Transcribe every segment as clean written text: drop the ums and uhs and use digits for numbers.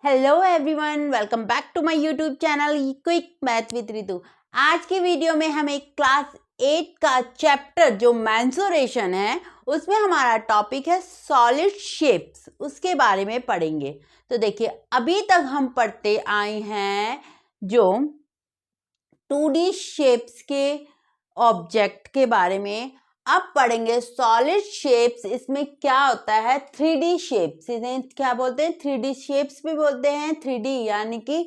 Hello everyone, welcome back to my YouTube channel quick math with Ritu. आज की video में हम एक क्लास 8 का चैप्टर जो मेंसुरेशन है उसमें हमारा टॉपिक है सॉलिड शेप्स, उसके बारे में पढ़ेंगे। तो देखिए, अभी तक हम पढ़ते आए हैं जो 2D शेप्स के ऑब्जेक्ट के बारे में। अब पढ़ेंगे सॉलिड शेप्स। इसमें क्या होता है 3D शेप्स, इन्हें क्या बोलते हैं 3D शेप्स भी बोलते हैं। 3D यानी कि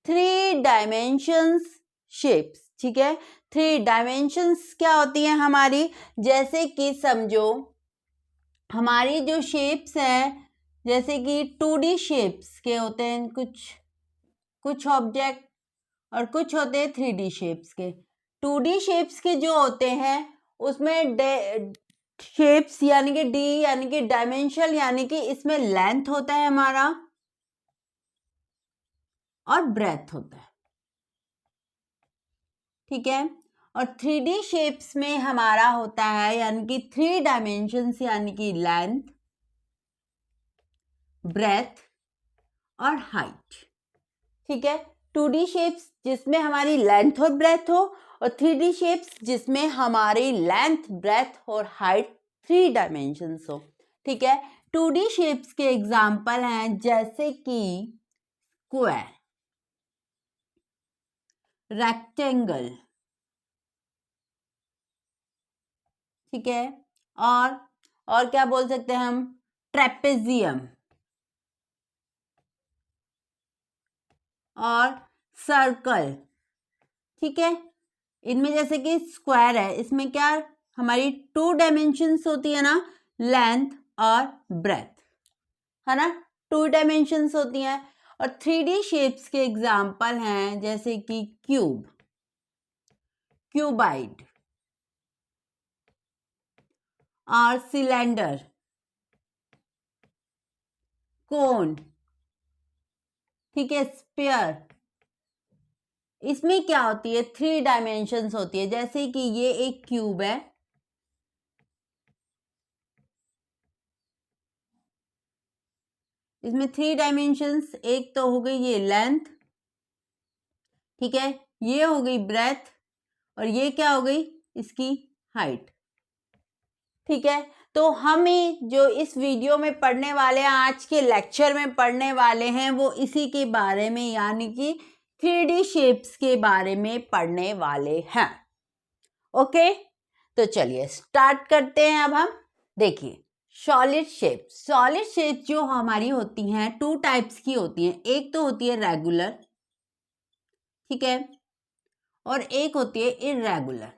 3 डायमेंशंस शेप्स, ठीक है। 3 डायमेंशंस क्या होती हैं हमारी, जैसे कि समझो हमारी जो शेप्स हैं, जैसे कि 2D शेप्स के होते हैं कुछ ऑब्जेक्ट और कुछ होते हैं 3D शेप्स के। 2D शेप्स के जो होते हैं उसमें शेप्स यानी कि डी यानी कि डायमेंशन यानी कि इसमें लेंथ होता है हमारा और ब्रेथ होता है, ठीक है। और 3D शेप्स में हमारा होता है यानी कि 3 डायमेंशंस यानी कि लेंथ, ब्रेथ और हाइट, ठीक है। 2D शेप्स जिसमें हमारी लेंथ और ब्रेथ हो और 3D शेप्स जिसमें हमारी लेंथ, ब्रेथ और हाइट 3 डायमेंशंस हो, ठीक है। 2D शेप्स के एग्जाम्पल हैं जैसे कि स्क्वायर, रेक्टेंगल, ठीक है। और क्या बोल सकते हैं हम, ट्रेपेजियम और सर्कल, ठीक है। इनमें जैसे कि स्क्वायर है, इसमें क्या हमारी 2 डायमेंशंस होती है ना, लेंथ और ब्रेथ, है ना, 2 डायमेंशंस होती हैं। और 3D शेप्स के एग्जाम्पल हैं जैसे कि क्यूब, क्यूबाइड और सिलेंडर, कोन, ठीक है, स्फीयर। इसमें क्या होती है 3 डायमेंशंस होती है, जैसे कि ये एक क्यूब है, इसमें 3 डायमेंशंस, एक तो हो गई ये लेंथ, ठीक है, ये हो गई ब्रेथ और ये क्या हो गई इसकी हाइट, ठीक है। तो हमें जो इस वीडियो में पढ़ने वाले हैं, आज के लेक्चर में पढ़ने वाले हैं, वो इसी के बारे में यानी कि 3D शेप्स के बारे में पढ़ने वाले हैं। ओके, तो चलिए स्टार्ट करते हैं। अब हम देखिए सॉलिड शेप। सॉलिड शेप जो हमारी होती हैं 2 टाइप्स की होती हैं, एक तो होती है रेगुलर, ठीक है, और एक होती है इर्रेगुलर,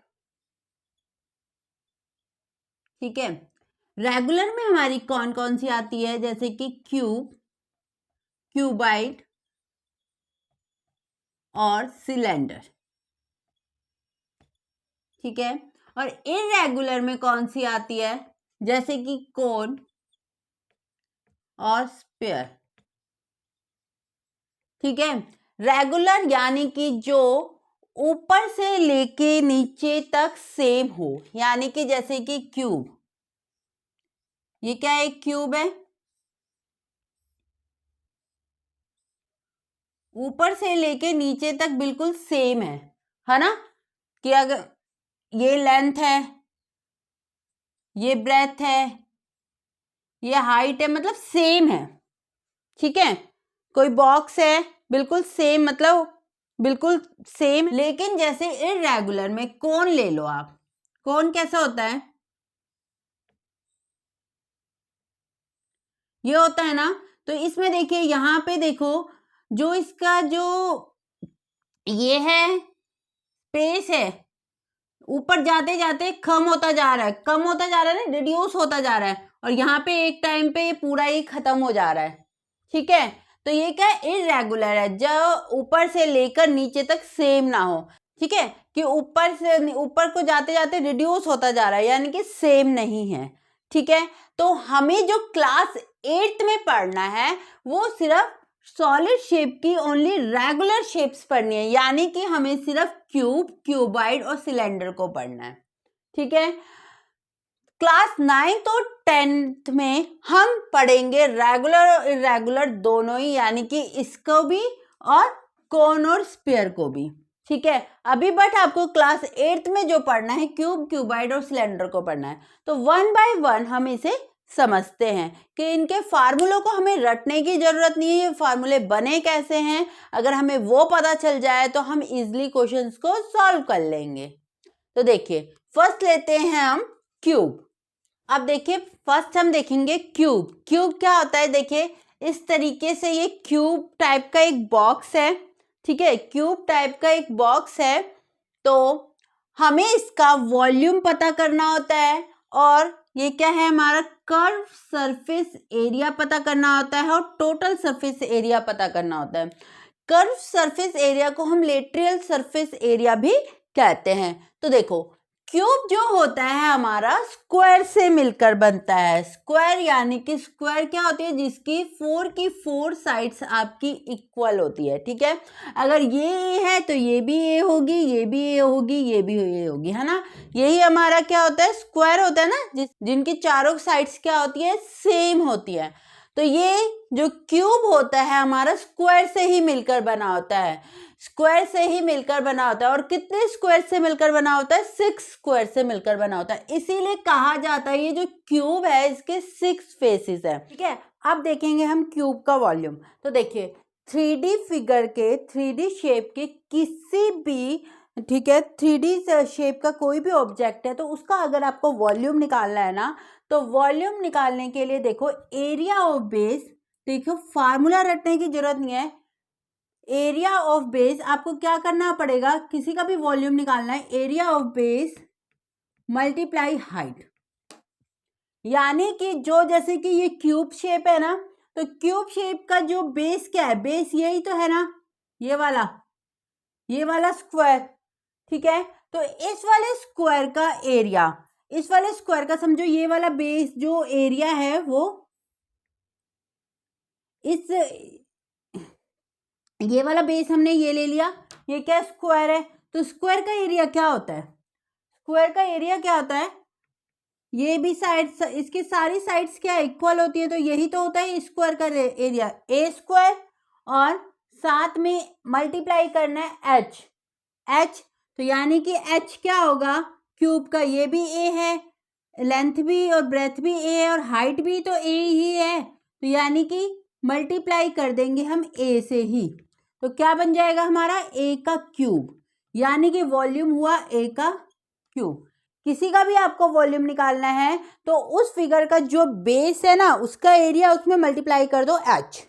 ठीक है। रेगुलर में हमारी कौन कौन सी आती है, जैसे कि क्यूब, क्यूबाइड और सिलेंडर, ठीक है। और इर्रेगुलर में कौन सी आती है, जैसे कि कोन और स्फीयर, ठीक है। रेगुलर यानी कि जो ऊपर से लेके नीचे तक सेम हो, यानी कि जैसे कि क्यूब, ये क्या है, एक क्यूब है, ऊपर से लेके नीचे तक बिल्कुल सेम है ना, कि अगर ये लेंथ है, ये ब्रेथ है, ये हाइट है, मतलब सेम है, ठीक है। कोई बॉक्स है बिल्कुल सेम, मतलब बिल्कुल सेम। लेकिन जैसे इर्रेगुलर में कोन ले लो आप, कोन कैसा होता है, ये होता है ना। तो इसमें देखिए, यहां पे देखो, जो इसका जो ये है स्पेस है, ऊपर जाते जाते कम होता जा रहा है, कम होता जा रहा है ना, रिड्यूस होता जा रहा है, और यहाँ पे एक टाइम पे पूरा ही खत्म हो जा रहा है, ठीक है। तो ये क्या है, इर्रेगुलर है, जो ऊपर से लेकर नीचे तक सेम ना हो, ठीक है, कि ऊपर से ऊपर को जाते जाते रिड्यूस होता जा रहा है, यानी कि सेम नहीं है, ठीक है। तो हमें जो क्लास 8 में पढ़ना है वो सिर्फ सॉलिड शेप की ओनली रेगुलर शेप्स पढ़नी है, यानी कि हमें सिर्फ क्यूब, क्यूबाइड और सिलेंडर को पढ़ना है, ठीक है। क्लास 9th और 10th में हम पढ़ेंगे रेगुलर और इरेगुलर दोनों ही, यानी कि इसको भी और कोन और स्फीयर को भी, ठीक है। अभी बट आपको क्लास 8th में जो पढ़ना है क्यूब, क्यूबाइड और सिलेंडर को पढ़ना है। तो 1 बाय 1 हम इसे समझते हैं कि इनके फार्मूलों को हमें रटने की जरूरत नहीं है, ये फार्मूले बने कैसे हैं, अगर हमें वो पता चल जाए तो हम इजिली क्वेश्चंस को सॉल्व कर लेंगे। तो देखिए फर्स्ट लेते हैं हम क्यूब। अब देखिए फर्स्ट हम देखेंगे क्यूब। क्यूब क्या होता है, देखिए इस तरीके से ये क्यूब टाइप का एक बॉक्स है, ठीक है, क्यूब टाइप का एक बॉक्स है। तो हमें इसका वॉल्यूम पता करना होता है और ये क्या है, हमारा कर्व सरफेस एरिया पता करना होता है और टोटल सरफेस एरिया पता करना होता है। कर्व सरफेस एरिया को हम लेटरल सरफेस एरिया भी कहते हैं। तो देखो क्यूब जो होता है हमारा स्क्वायर से मिलकर बनता है। स्क्वायर यानी कि स्क्वायर क्या होती है, जिसकी 4 की 4 साइड्स आपकी इक्वल होती है, ठीक है। अगर ये ए है तो ये भी ए होगी, ये भी ए होगी, ये भी ए होगी, है ना। यही हमारा क्या होता है, स्क्वायर होता है ना, जिनकी चारों साइड्स क्या होती है, सेम होती है। तो ये जो क्यूब होता है हमारा स्क्वायर से ही मिलकर बना होता है, स्क्वायर से ही मिलकर बना होता है। और कितने स्क्वायर से मिलकर बना होता है, 6 स्क्वायर से मिलकर बना होता है। इसीलिए कहा जाता है ये जो क्यूब है इसके 6 फेसेस है, ठीक है। अब देखेंगे हम क्यूब का वॉल्यूम। तो देखिए 3D फिगर के, 3D शेप के किसी भी, ठीक है, 3D शेप का कोई भी ऑब्जेक्ट है तो उसका अगर आपको वॉल्यूम निकालना है ना, तो वॉल्यूम निकालने के लिए देखो एरिया ऑफ बेस, देखो फार्मूला रटने की जरूरत नहीं है। एरिया ऑफ बेस आपको क्या करना पड़ेगा, किसी का भी वॉल्यूम निकालना है, area of base multiply height. यानी कि जो जैसे कि ये क्यूब शेप है ना, तो क्यूब शेप का जो बेस क्या है, बेस यही तो है ना, ये वाला स्क्वायर, ठीक है। तो इस वाले स्क्वायर का एरिया, इस वाले स्क्वायर का समझो ये वाला बेस जो एरिया है वो इस, ये वाला बेस हमने ये ले लिया, ये क्या स्क्वायर है। तो स्क्वायर का एरिया क्या होता है, स्क्वायर का एरिया क्या होता है, ये भी साइड, इसकी सारी साइड्स क्या इक्वल होती है, तो यही तो होता है स्क्वायर का एरिया, ए स्क्वायर, और साथ में मल्टीप्लाई करना है एच। तो यानी कि एच क्या होगा, क्यूब का ये भी ए है, लेंथ भी और ब्रेथ भी ए है और हाइट भी तो ए ही है, तो यानी कि मल्टीप्लाई कर देंगे हम ए से ही, तो क्या बन जाएगा हमारा ए का क्यूब, यानी कि वॉल्यूम हुआ ए का क्यूब। किसी का भी आपको वॉल्यूम निकालना है तो उस फिगर का जो बेस है ना उसका एरिया उसमें मल्टीप्लाई कर दो एच,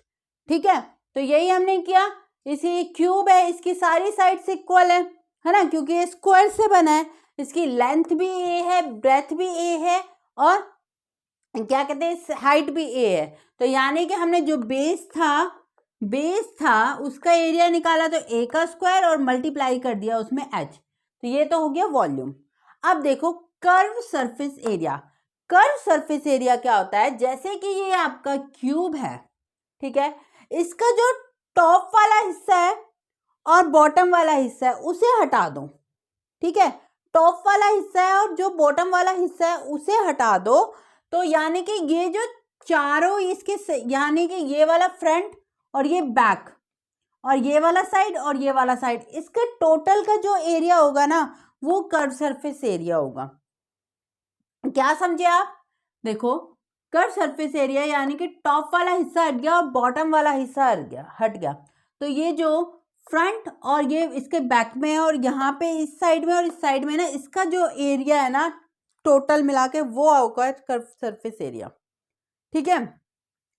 ठीक है। तो यही हमने किया, इसी क्यूब है, इसकी सारी साइड्स इक्वल है ना, क्योंकि ये स्क्वायर से बना है, इसकी लेंथ भी ए है, ब्रेथ भी ए है और क्या कहते हैं हाइट भी ए है। तो यानी कि हमने जो बेस था उसका एरिया निकाला तो ए का स्क्वायर और मल्टीप्लाई कर दिया उसमें एच, तो ये तो हो गया वॉल्यूम। अब देखो curve surface area. Curve surface area क्या होता है, जैसे कि ये आपका क्यूब है, ठीक है, इसका जो टॉप वाला हिस्सा है और बॉटम वाला हिस्सा है उसे हटा दो, ठीक है, टॉप वाला हिस्सा है और जो बॉटम वाला हिस्सा है उसे हटा दो। तो यानी कि ये जो चारों इसके, यानी कि ये वाला फ्रंट और ये बैक और ये वाला साइड और ये वाला साइड, इसके टोटल का जो एरिया होगा ना वो कर्व सरफेस एरिया होगा। क्या समझे आप, देखो कर्व सरफेस एरिया यानी कि टॉप वाला हिस्सा हट गया और बॉटम वाला हिस्सा हट गया। तो ये जो फ्रंट और ये इसके बैक में है और यहाँ पे इस साइड में और इस साइड में ना, इसका जो एरिया है ना टोटल मिला के वो होगा कर्व सरफेस एरिया, ठीक है।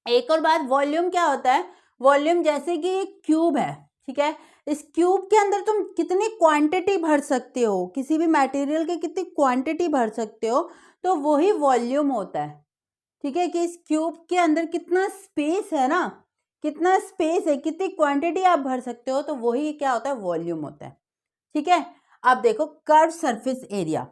एक और बात, वॉल्यूम क्या होता है, वॉल्यूम जैसे कि एक क्यूब है, ठीक है, इस क्यूब के अंदर तुम कितनी क्वांटिटी भर सकते हो, किसी भी मटेरियल की कितनी क्वांटिटी भर सकते हो, तो वही वॉल्यूम होता है, ठीक है, कि इस क्यूब के अंदर कितना स्पेस है ना, कितना स्पेस है, कितनी क्वांटिटी आप भर सकते हो, तो वही क्या होता है, वॉल्यूम होता है, ठीक है। अब देखो curve surface area.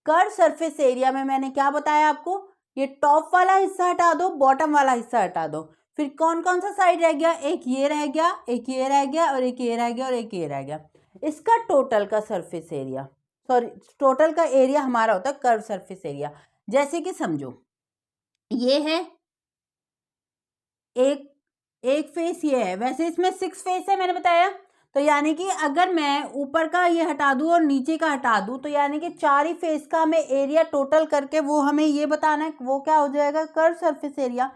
Curve surface area में मैंने क्या बताया आपको, ये टॉप वाला हिस्सा हटा दो, बॉटम वाला हिस्सा हटा दो, फिर कौन कौन सा साइड रह गया, एक ये रह गया, एक ये रह गया और एक ये रह गया और एक ये रह गया। इसका टोटल का सरफेस एरिया, सॉरी टोटल का एरिया हमारा होता है कर्व सरफेस एरिया। जैसे कि समझो ये है एक फेस, ये है, वैसे इसमें 6 फेस है मैंने बताया। तो यानी कि अगर मैं ऊपर का ये हटा दूं और नीचे का हटा दूं तो यानी कि 4 ही फेस का हमें एरिया टोटल करके वो हमें ये बताना है, वो क्या हो जाएगा, कर्व सरफेस एरिया।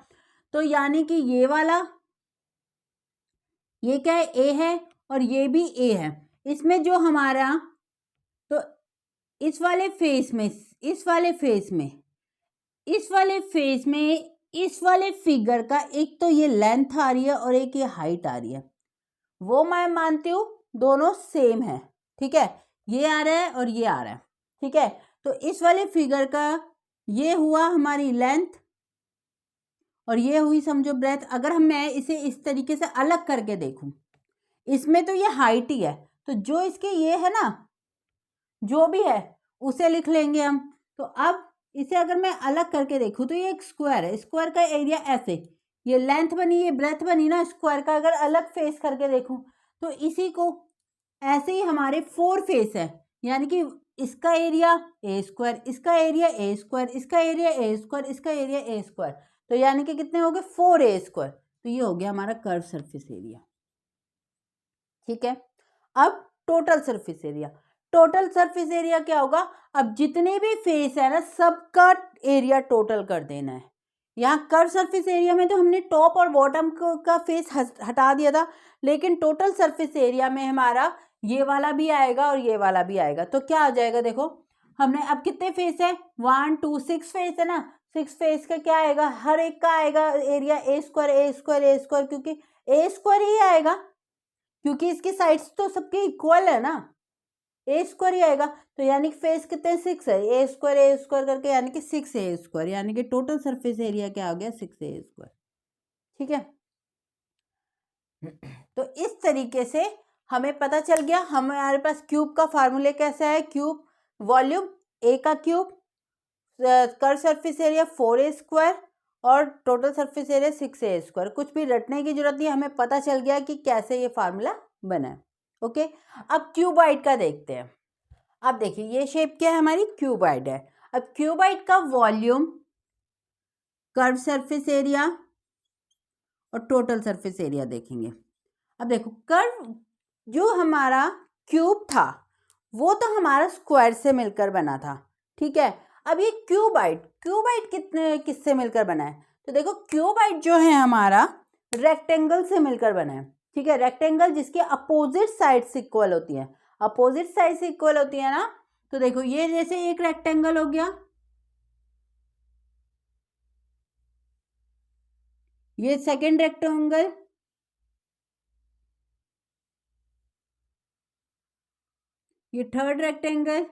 तो यानी कि ये वाला, ये क्या है, ए है, और ये भी ए है। इसमें जो हमारा, तो इस वाले फेस में, इस वाले फेस में, इस वाले फेस में, इस वाले फिगर का एक तो ये लेंथ आ रही है और एक ये हाइट आ रही है, वो मैं मानती हूँ दोनों सेम है। ठीक है, ये आ रहा है और ये आ रहा है। ठीक है, तो इस वाले फिगर का ये हुआ हमारी लेंथ और ये हुई समझो ब्रेथ। अगर मैं इसे इस तरीके से अलग करके देखूं, इसमें तो ये हाइट ही है, तो जो इसके ये है ना, जो भी है उसे लिख लेंगे हम। तो अब इसे अगर मैं अलग करके देखूं तो ये एक स्क्वायर है, स्क्वायर का एरिया ऐसे, ये लेंथ बनी, ये ब्रेथ बनी ना स्क्वायर का। अगर अलग फेस करके देखूं तो इसी को ऐसे ही हमारे 4 फेस है, यानी कि इसका एरिया ए स्क्वायर, इसका एरिया ए स्क्वायर, इसका एरिया ए स्क्वायर, इसका एरिया ए स्क्वायर। तो यानी कि कितने हो गए, 4a स्क्वायर। तो ये हो गया हमारा कर्व सरफेस एरिया। ठीक है, अब total surface area, total surface area क्या होगा, अब जितने भी फेस है ना सबका एरिया टोटल कर देना है। यहाँ कर्व सरफेस एरिया में तो हमने टॉप और बॉटम का फेस हटा दिया था, लेकिन टोटल सरफेस एरिया में हमारा ये वाला भी आएगा और ये वाला भी आएगा। तो क्या आ जाएगा, देखो हमने अब कितने फेस है, 1 2 6 फेस है ना, 6 फेस का क्या आएगा, हर एक का आएगा area A square A square A square, क्योंकि ए स्क्वायर ही आएगा, क्योंकि इसकी साइड्स तो सबके इक्वल है ना, ए स्क्वायर ही आएगा। तो यानी कि फेस कितने, 6 है, ए स्क्वायर करके यानी कि 6a स्क्वायर, यानी कि टोटल सरफेस एरिया क्या आ गया, 6a स्क्वायर। ठीक है, तो इस तरीके से हमें पता चल गया। हमारे पास क्यूब का फार्मूले कैसा है, क्यूब वॉल्यूम ए का cube, curve surface area 4a square और total surface area 6a square. कुछ भी रटने की जरूरत नहीं, हमें पता चल गया कि कैसे ये फार्मूला बना है। ओके, अब क्यूबाइड का देखते हैं। अब देखिए ये शेप क्या है, हमारी क्यूबाइड है। अब क्यूबाइड का वॉल्यूम, कर्व सरफेस एरिया और टोटल सरफेस एरिया देखेंगे। अब देखो कर्व, जो हमारा क्यूब था वो तो हमारा स्क्वायर से मिलकर बना था। ठीक है, अब ये क्यूबाइड, क्यूबाइड कितने किससे मिलकर बना है, तो देखो क्यूबाइड जो है हमारा रेक्टेंगल से मिलकर बना है। ठीक है, रेक्टेंगल जिसकी अपोजिट साइड्स इक्वल होती है, अपोजिट साइड्स इक्वल होती है ना। तो देखो ये जैसे एक रेक्टेंगल हो गया, ये सेकंड रेक्टेंगल, ये थर्ड रेक्टेंगल,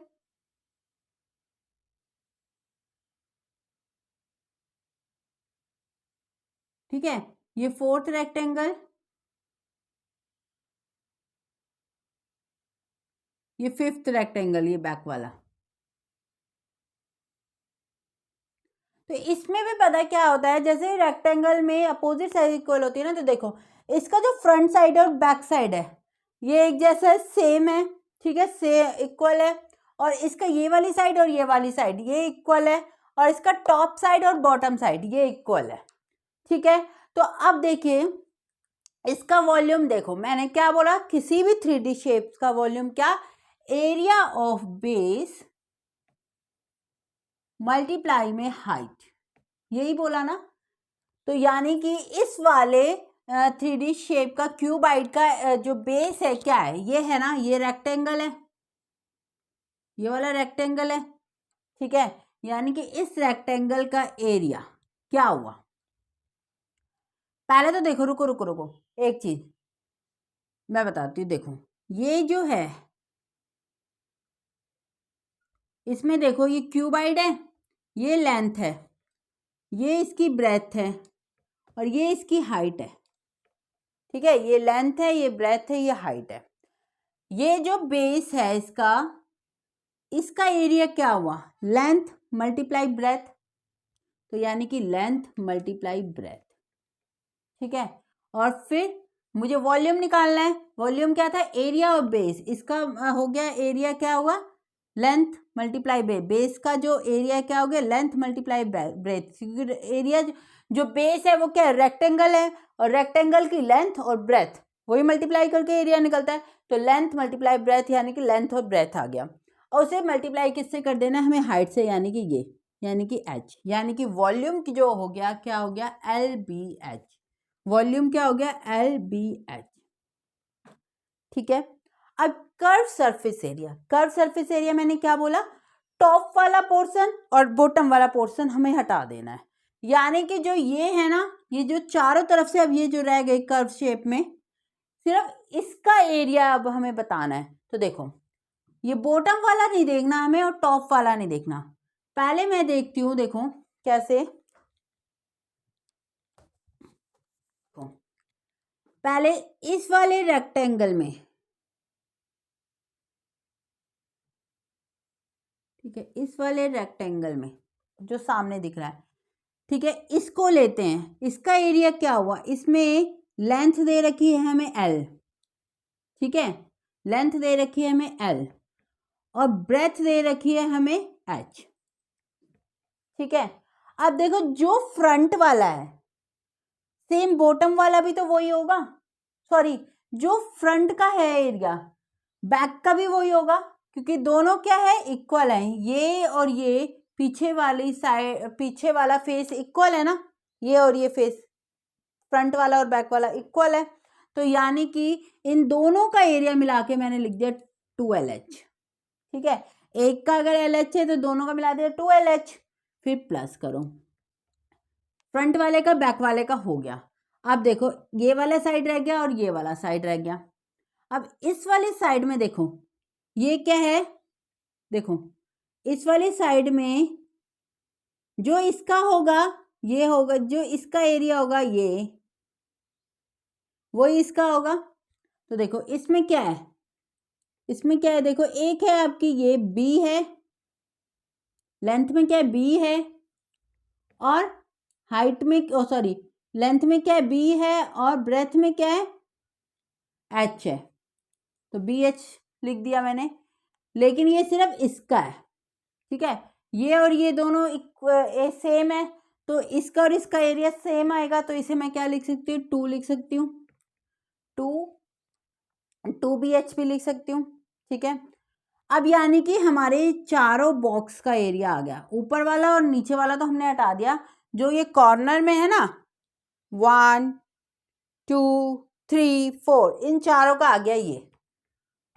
ठीक है, ये फोर्थ रेक्टेंगल, ये फिफ्थ रेक्टेंगल, ये बैक वाला। तो इसमें भी पता क्या होता है, जैसे रेक्टेंगल में अपोजिट साइड इक्वल होती है ना, तो देखो इसका जो फ्रंट साइड और बैक साइड है ये एक जैसा सेम है। ठीक है, से इक्वल है, और इसका ये वाली साइड और ये वाली साइड ये इक्वल है, और इसका टॉप साइड और बॉटम साइड ये इक्वल है। ठीक है, तो अब देखिए इसका वॉल्यूम, देखो मैंने क्या बोला, किसी भी 3D शेप्स का वॉल्यूम क्या, एरिया ऑफ बेस मल्टीप्लाई में हाइट, यही बोला ना। तो यानी कि इस वाले 3D शेप का क्यूबाइड का जो बेस है क्या है, ये है ना, ये रेक्टेंगल है, ये वाला रेक्टेंगल है। ठीक है, यानी कि इस रेक्टेंगल का एरिया क्या हुआ, पहले तो देखो, रुको रुको रुको, एक चीज मैं बताती हूँ। देखो ये जो है, इसमें देखो ये क्यूबाइड है, ये लेंथ है, ये इसकी ब्रेथ है और ये इसकी हाइट है। ठीक है, ये लेंथ है, ये ब्रेथ है, ये हाइट है। ये जो बेस है इसका, इसका एरिया क्या हुआ, लेंथ मल्टीप्लाई ब्रेथ, तो यानी कि लेंथ मल्टीप्लाई ब्रेथ। ठीक है, और फिर मुझे वॉल्यूम निकालना है। वॉल्यूम क्या था, एरिया ऑफ बेस, इसका हो गया एरिया क्या हुआ, लेंथ मल्टीप्लाई बेस का जो एरिया क्या हो गया, लेंथ मल्टीप्लाई ब्रेथ। एरिया जो बेस है वो क्या है, रेक्टेंगल है, और रेक्टेंगल की लेंथ और ब्रेथ वही मल्टीप्लाई करके एरिया निकलता है। तो लेंथ मल्टीप्लाई ब्रेथ यानी कि लेंथ और ब्रेथ आ गया, और उसे मल्टीप्लाई किससे कर देना है हमें, हाइट से, यानी कि ये, यानी कि h, यानी कि वॉल्यूम की जो हो गया क्या हो गया, LBH। वॉल्यूम क्या हो गया, LBH। ठीक है। अब curve surface area, curve surface area मैंने क्या बोला, टॉप वाला पोर्शन और बॉटम वाला पोर्शन हमें हटा देना है, यानी कि जो ये है ना, ये जो चारों तरफ से अब ये जो रह गई कर्व शेप में, सिर्फ इसका एरिया अब हमें बताना है। तो देखो ये बॉटम वाला नहीं देखना हमें और टॉप वाला नहीं देखना, पहले मैं देखती हूँ, देखो कैसे, पहले इस वाले रेक्टेंगल में, ठीक है, इस वाले रेक्टेंगल में जो सामने दिख रहा है, ठीक है, इसको लेते हैं। इसका एरिया क्या हुआ, इसमें लेंथ दे रखी है हमें L, ठीक है, लेंथ दे रखी है हमें L, और ब्रेथ दे रखी है हमें H। ठीक है। अब देखो जो फ्रंट वाला है सेम बॉटम वाला भी तो वही होगा, सॉरी जो फ्रंट का है एरिया बैक का भी वही होगा, क्योंकि दोनों क्या है, इक्वल है, ये और ये पीछे वाली साइड, पीछे वाला फेस इक्वल है ना, ये और ये फेस फ्रंट वाला और बैक वाला इक्वल है, तो यानी कि इन दोनों का एरिया मिला के मैंने लिख दिया 2LH। ठीक है, एक का अगर LH है तो दोनों का मिला दिया 2LH, फिर प्लस करो, फ्रंट वाले का बैक वाले का हो गया। अब देखो ये वाला साइड रह गया और ये वाला साइड रह गया। अब इस वाली साइड में देखो ये क्या है, देखो इस वाली साइड में जो इसका होगा ये होगा, जो इसका एरिया होगा ये वही इसका होगा। तो देखो इसमें क्या है, इसमें क्या है, देखो एक है आपकी ये B है, लेंथ में क्या है B है, और हाइट में सॉरी लेंथ में क्या है B है, और ब्रेथ में क्या है H है, तो BH लिख दिया मैंने। लेकिन ये सिर्फ इसका है, ठीक है, ये और ये दोनों सेम है, तो इसका और इसका एरिया सेम आएगा, तो इसे मैं क्या लिख सकती हूँ, 2 लिख सकती हूँ, 2BH भी लिख सकती हूँ। ठीक है, अब यानी कि हमारे चारों बॉक्स का एरिया आ गया, ऊपर वाला और नीचे वाला तो हमने हटा दिया, जो ये कॉर्नर में है ना 1 2 3 4 इन चारों का आ गया ये।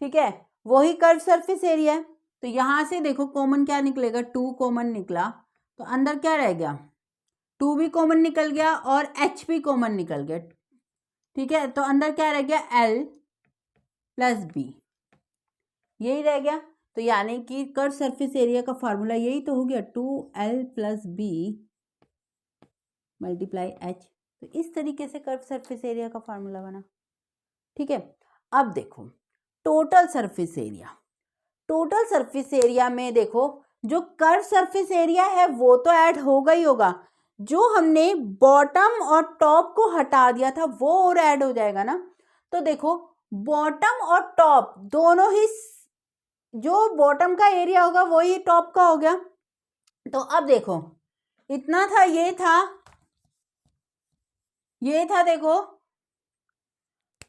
ठीक है, वही कर्व सरफेस एरिया है, तो यहां से देखो कॉमन क्या निकलेगा, 2 कॉमन निकला, तो अंदर क्या रह गया, 2 भी कॉमन निकल गया और H भी कॉमन निकल गया। ठीक है, तो अंदर क्या रह गया, L प्लस B, यही रह गया। तो यानी कि कर्व सरफेस एरिया का फार्मूला यही तो हो गया, 2L plus B multiply H। तो इस तरीके से कर्व सरफेस एरिया का फार्मूला बना। ठीक है, अब देखो total surface area, total surface area में देखो जो कर्व सरफेस एरिया है वो तो ऐड होगा ही होगा, जो हमने बॉटम और टॉप को हटा दिया था वो और ऐड हो जाएगा ना। तो देखो बॉटम और टॉप दोनों ही, जो बॉटम का एरिया होगा वही टॉप का हो गया। तो अब देखो इतना था, ये था, ये था, देखो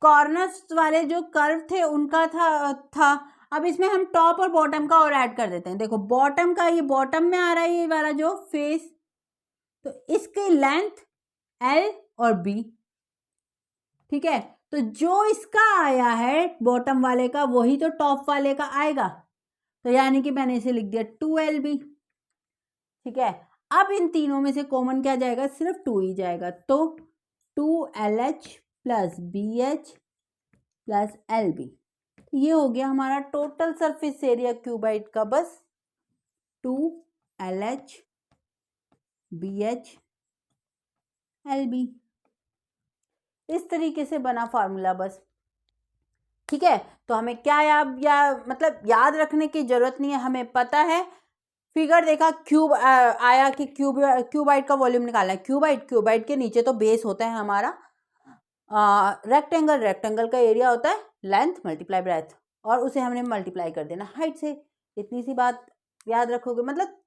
कॉर्नर्स वाले जो कर्व थे उनका था। अब इसमें हम टॉप और बॉटम का और ऐड कर देते हैं। देखो बॉटम का, ये बॉटम में आ रहा है ये वाला जो फेस, तो इसकी लेंथ L और B। ठीक है, तो जो इसका आया है बॉटम वाले का वही तो टॉप वाले का आएगा, तो यानी कि मैंने इसे लिख दिया 2LB। ठीक है, अब इन तीनों में से कॉमन क्या जाएगा, सिर्फ 2 ही जाएगा, तो 2LH plus BH plus LB, ये हो गया हमारा टोटल सरफेस एरिया क्यूबाइड का, बस 2LH BH LB, इस तरीके से बना फार्मूला बस। ठीक है, तो हमें क्या मतलब याद रखने की जरूरत नहीं है, हमें पता है, फिगर देखा क्यूब आया कि क्यूबाइड का वॉल्यूम निकालना है। क्यूबाइड के नीचे तो बेस होता है हमारा, रेक्टेंगल का एरिया होता है लेंथ मल्टीप्लाई ब्रेथ, और उसे हमने मल्टीप्लाई कर देना हाइट से। इतनी सी बात याद रखोगे, मतलब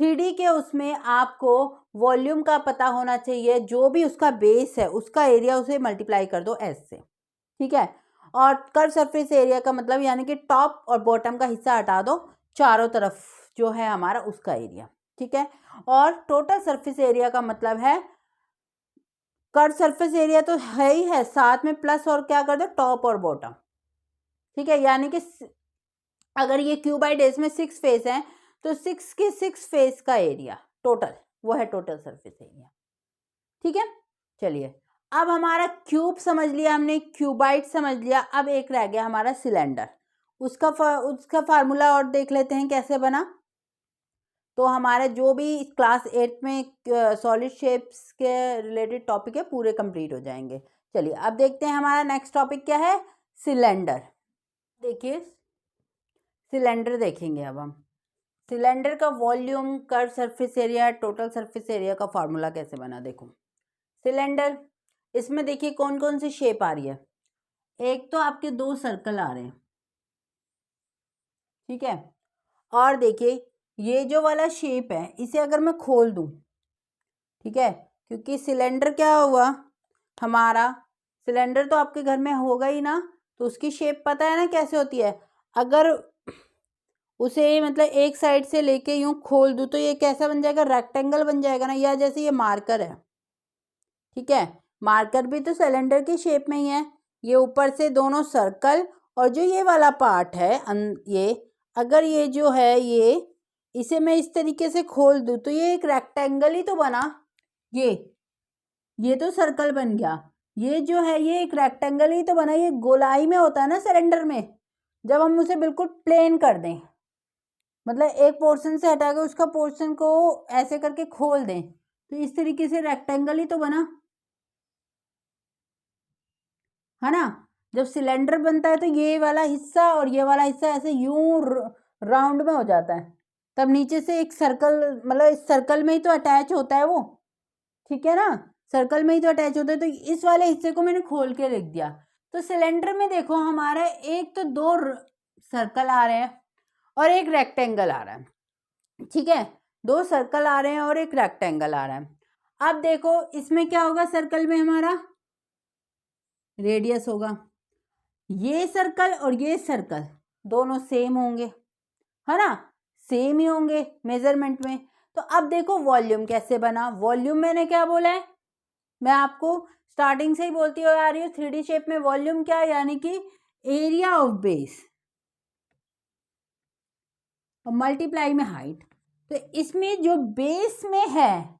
3D के उसमें आपको वॉल्यूम का पता होना चाहिए, जो भी उसका बेस है उसका एरिया उसे मल्टीप्लाई कर दो एस से, ठीक है। और कर्व सरफेस एरिया का मतलब यानी कि टॉप और बॉटम का हिस्सा हटा दो, चारों तरफ जो है हमारा उसका एरिया, ठीक है। और टोटल सरफेस एरिया का मतलब है कर्व सरफेस एरिया तो है ही है, साथ में प्लस और क्या कर दो टॉप और बॉटम, ठीक है। यानी कि अगर ये क्यूबाइड है, इसमें 6 फेस हैं, तो 6 के 6 फेस का एरिया टोटल, वो है टोटल सरफेस एरिया, ठीक है। चलिए, अब हमारा क्यूब समझ लिया हमने, क्यूबाइड समझ लिया, अब एक रह गया हमारा सिलेंडर। उसका फार्मूला और देख लेते हैं कैसे बना। तो हमारे जो भी क्लास 8 में सॉलिड शेप्स के रिलेटेड टॉपिक है पूरे कंप्लीट हो जाएंगे। चलिए अब देखते हैं हमारा नेक्स्ट टॉपिक क्या है, सिलेंडर। देखिए सिलेंडर देखेंगे अब हम। सिलेंडर का volume, curve surface area, total surface area का फार्मूला कैसे बना। देखो सिलेंडर, इसमें देखिए कौन कौन सी शेप आ रही है। एक तो आपके 2 सर्कल आ रहे हैं, ठीक है। और देखिए ये जो वाला शेप है इसे अगर मैं खोल दूं, ठीक है, क्योंकि सिलेंडर क्या हुआ हमारा, सिलेंडर तो आपके घर में होगा ही ना, तो उसकी शेप पता है ना कैसे होती है। अगर उसे मतलब एक साइड से लेके यूं खोल दूं तो ये कैसा बन जाएगा, रेक्टेंगल बन जाएगा ना, या जैसे ये मार्कर है, ठीक है। मार्कर भी तो सिलेंडर की शेप में ही है। ये ऊपर से दोनों सर्कल और जो ये वाला पार्ट है ये, अगर ये जो है ये, इसे मैं इस तरीके से खोल दूं तो ये एक रेक्टेंगल ही तो बना। ये तो सर्कल बन गया, ये जो है ये एक रेक्टेंगल ही तो बना। ये गोलाई में होता है ना सिलेंडर में, जब हम उसे बिल्कुल प्लेन कर दें, मतलब एक पोर्शन से हटा के उसका पोर्शन को ऐसे करके खोल दें, तो इस तरीके से रेक्टेंगल ही तो बना, है ना। जब सिलेंडर बनता है तो ये वाला हिस्सा और ये वाला हिस्सा ऐसे यूं राउंड में हो जाता है, तब नीचे से एक सर्कल, मतलब इस सर्कल में ही तो अटैच होता है वो, ठीक है ना, सर्कल में ही तो अटैच होता है। तो इस वाले हिस्से को मैंने खोल के लिख दिया। तो सिलेंडर में देखो हमारा एक तो 2 सर्कल आ रहे हैं और एक रेक्टेंगल आ रहा है, ठीक है। 2 सर्कल आ रहे हैं और एक रेक्टेंगल आ रहा है। अब देखो इसमें क्या होगा, सर्कल में हमारा रेडियस होगा, ये सर्कल और ये सर्कल दोनों सेम होंगे, है ना, सेम ही होंगे मेजरमेंट में। तो अब देखो वॉल्यूम कैसे बना। वॉल्यूम मैंने क्या बोला है, मैं आपको स्टार्टिंग से ही बोलती हुई आ रही हूँ, 3D शेप में वॉल्यूम क्या है, यानी कि एरिया ऑफ बेस और मल्टीप्लाई में हाइट। तो इसमें जो बेस में है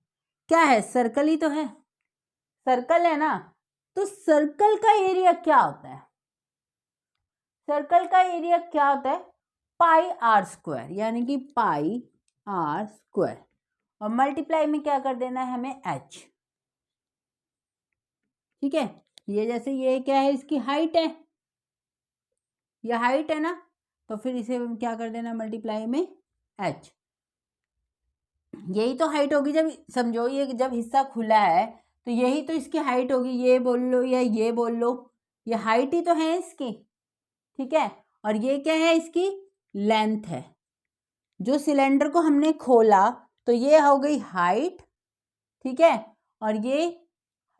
क्या है, सर्कल ही तो है, सर्कल है ना। तो सर्कल का एरिया क्या होता है, सर्कल का एरिया क्या होता है, पाई आर स्क्वायर, यानी कि पाई आर स्क्वायर, और मल्टीप्लाई में क्या कर देना है हमें, एच, ठीक है। ये जैसे ये क्या है, इसकी हाइट है, ये हाइट है ना, तो फिर इसे क्या कर देना मल्टीप्लाई में एच। यही तो हाइट होगी, जब समझो ये जब हिस्सा खुला है तो यही तो इसकी हाइट होगी, ये बोल लो या ये बोल लो, ये हाइट ही तो है इसकी, ठीक है। और ये क्या है, इसकी लेंथ है। जो सिलेंडर को हमने खोला तो ये हो गई हाइट, ठीक है। और ये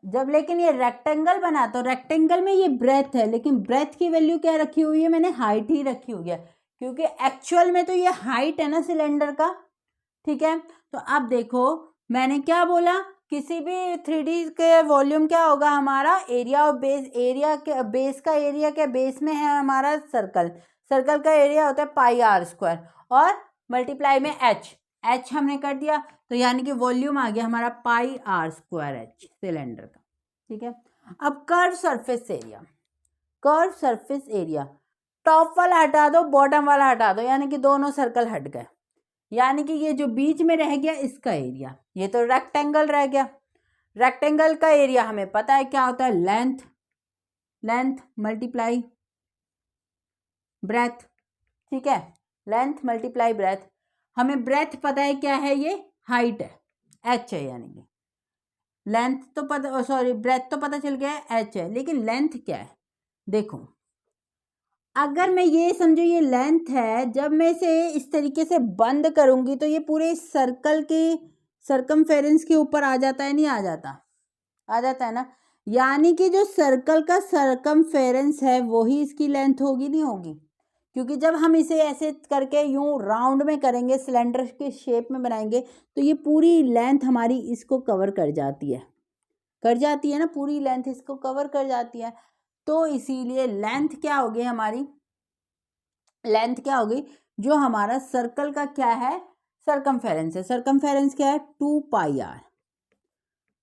जब लेकिन ये रेक्टेंगल बना तो रेक्टेंगल में ये ब्रेथ है, लेकिन ब्रेथ की वैल्यू क्या रखी हुई है, मैंने हाइट ही रखी हुई है, क्योंकि एक्चुअल में तो ये हाइट है ना सिलेंडर का, ठीक है। तो अब देखो मैंने क्या बोला, किसी भी 3D के वॉल्यूम क्या होगा हमारा, एरिया ऑफ बेस, एरिया के बेस का एरिया क्या, बेस में है हमारा सर्कल, सर्कल का एरिया होता है पाई आर स्क्वायर, और मल्टीप्लाई में एच, एच हमने कर दिया, तो यानी कि वॉल्यूम आ गया हमारा पाई आर स्क्वायर एच सिलेंडर का, ठीक है। अब curve surface area, curve surface area, top वाला हटा दो बॉटम वाला हटा दो, यानी कि दोनों सर्कल हट गए, यानी कि ये जो बीच में रह गया इसका एरिया, ये तो रेक्टेंगल रह गया। रेक्टेंगल का एरिया हमें पता है क्या होता है, लेंथ, लेंथ मल्टीप्लाई ब्रेथ, ठीक है, लेंथ मल्टीप्लाई ब्रेथ। हमें ब्रेथ पता है क्या है, ये हाइट है, एच है, यानी कि लेंथ तो पता, सॉरी ब्रेथ तो पता चल गया है एच है, लेकिन लेंथ क्या है, देखो अगर मैं ये समझो ये लेंथ है, जब मैं इसे इस तरीके से बंद करूंगी तो ये पूरे सर्कल के सर्कमफेरेंस के ऊपर आ जाता है, नहीं आ जाता? आ जाता है ना। यानी कि जो सर्कल का सर्कमफेरेंस है वही इसकी लेंथ होगी, नहीं होगी? क्योंकि जब हम इसे ऐसे करके यूं राउंड में करेंगे, सिलेंडर के शेप में बनाएंगे, तो ये पूरी लेंथ हमारी इसको कवर कर जाती है, ना, पूरी लेंथ इसको कवर कर जाती है। तो इसीलिए लेंथ क्या होगी हमारी, लेंथ क्या होगी, जो हमारा सर्कल का क्या है, सर्कमफेरेंस है। सर्कमफेरेंस क्या है, 2πr।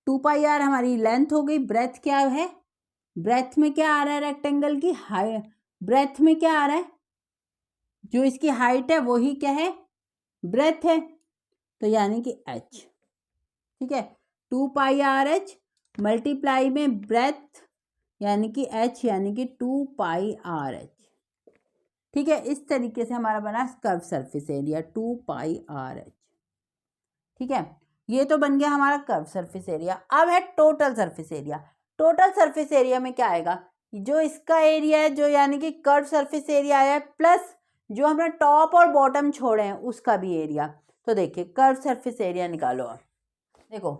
2πr हमारी लेंथ हो गई। ब्रेथ क्या है, ब्रेथ में क्या आ रहा है, रेक्टेंगल की हाइट, ब्रेथ में क्या आ रहा है, जो इसकी हाइट है वही क्या है, ब्रेथ है, तो यानी कि h। ठीक है, 2πrh मल्टीप्लाई में ब्रेथ यानी कि h, यानी कि 2πrh। ठीक है, इस तरीके से हमारा बना कर्व सरफेस एरिया 2πrh। ठीक है, ये तो बन गया हमारा कर्व सरफेस एरिया। अब है total surface area. Total surface area में क्या आएगा, जो इसका एरिया है, जो यानी कि कर्व सरफेस एरिया आया है, प्लस जो हमने टॉप और बॉटम छोड़े हैं उसका भी एरिया। तो देखिए कर्व सरफेस एरिया निकालो। देखो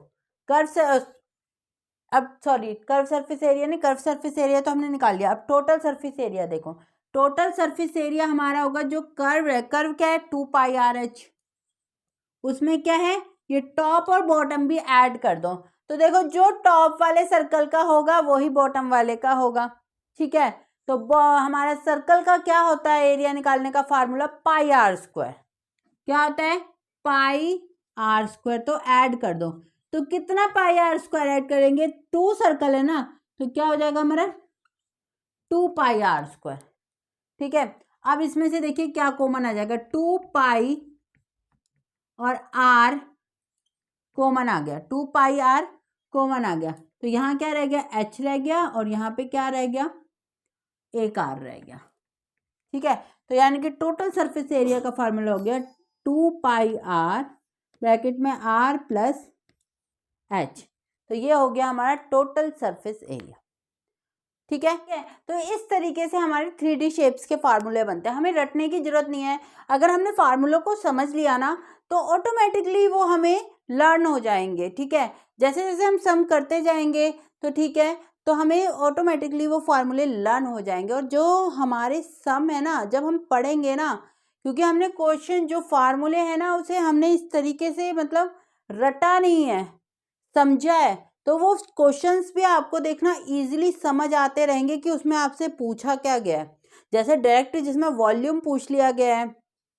कर्व सरफेस एरिया नहीं, कर्व सरफेस एरिया तो हमने निकाल लिया। अब टोटल सरफेस एरिया देखो, टोटल सरफेस एरिया हमारा होगा, जो कर्व है, कर्व क्या है, 2πrh, उसमें क्या है, ये टॉप और बॉटम भी ऐड कर दो। तो देखो जो टॉप वाले सर्कल का होगा वही बॉटम वाले का होगा। ठीक है, तो हमारा सर्कल का क्या होता है एरिया निकालने का फार्मूला, πr²। क्या होता है, πr²। तो ऐड कर दो, तो कितना πr² ऐड करेंगे, 2 सर्कल है ना, तो क्या हो जाएगा हमारा 2πr²। ठीक है, अब इसमें से देखिए क्या कॉमन आ जाएगा, 2π और r कॉमन आ गया, 2πr कॉमन आ गया, तो यहाँ क्या रह गया, h रह गया, और यहाँ पे क्या रह गया, एक r रह गया। ठीक है, तो यानी कि टोटल सरफेस एरिया का फार्मूला हो गया 2πr ब्रैकेट में r प्लस h। तो ये हो गया हमारा टोटल सरफेस एरिया। ठीक है, तो इस तरीके से हमारे 3D शेप्स के फार्मूले बनते हैं, हमें रटने की जरूरत नहीं है। अगर हमने फार्मूलों को समझ लिया ना तो ऑटोमेटिकली वो हमें लर्न हो जाएंगे। ठीक है, जैसे जैसे हम सम करते जाएंगे तो ठीक है, तो हमें ऑटोमेटिकली वो फार्मूले लर्न हो जाएंगे। और जो हमारे सम है ना, जब हम पढ़ेंगे ना, क्योंकि हमने क्वेश्चन जो फार्मूले हैं ना उसे हमने इस तरीके से मतलब रटा नहीं है, समझा है, तो वो क्वेश्चंस भी आपको देखना इजीली समझ आते रहेंगे कि उसमें आपसे पूछा क्या गया है। जैसे डायरेक्ट जिसमें वॉल्यूम पूछ लिया गया है,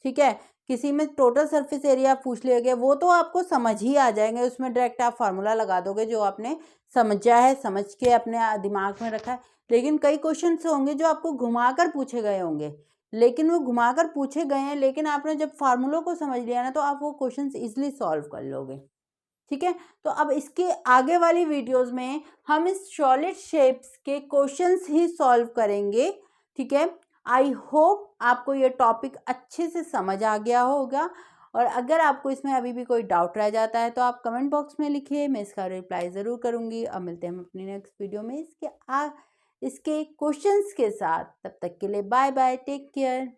ठीक है, किसी में टोटल सरफेस एरिया पूछ लिया गया, वो तो आपको समझ ही आ जाएंगे, उसमें डायरेक्ट आप फार्मूला लगा दोगे जो आपने समझा है, समझ के अपने दिमाग में रखा है। लेकिन कई क्वेश्चन होंगे जो आपको घुमाकर पूछे गए होंगे, लेकिन वो घुमाकर पूछे गए हैं, लेकिन आपने जब फार्मूलों को समझ लिया ना तो आप वो क्वेश्चन इजिली सॉल्व कर लोगे। ठीक है, तो अब इसके आगे वाली वीडियोस में हम इस सॉलिड शेप्स के क्वेश्चंस ही सॉल्व करेंगे। ठीक है, आई होप आपको ये टॉपिक अच्छे से समझ आ गया होगा। और अगर आपको इसमें अभी भी कोई डाउट रह जाता है तो आप कमेंट बॉक्स में लिखिए, मैं इसका रिप्लाई ज़रूर करूँगी। अब मिलते हैं हम अपनी नेक्स्ट वीडियो में इसके क्वेश्चंस के साथ। तब तक के लिए बाय बाय, टेक केयर।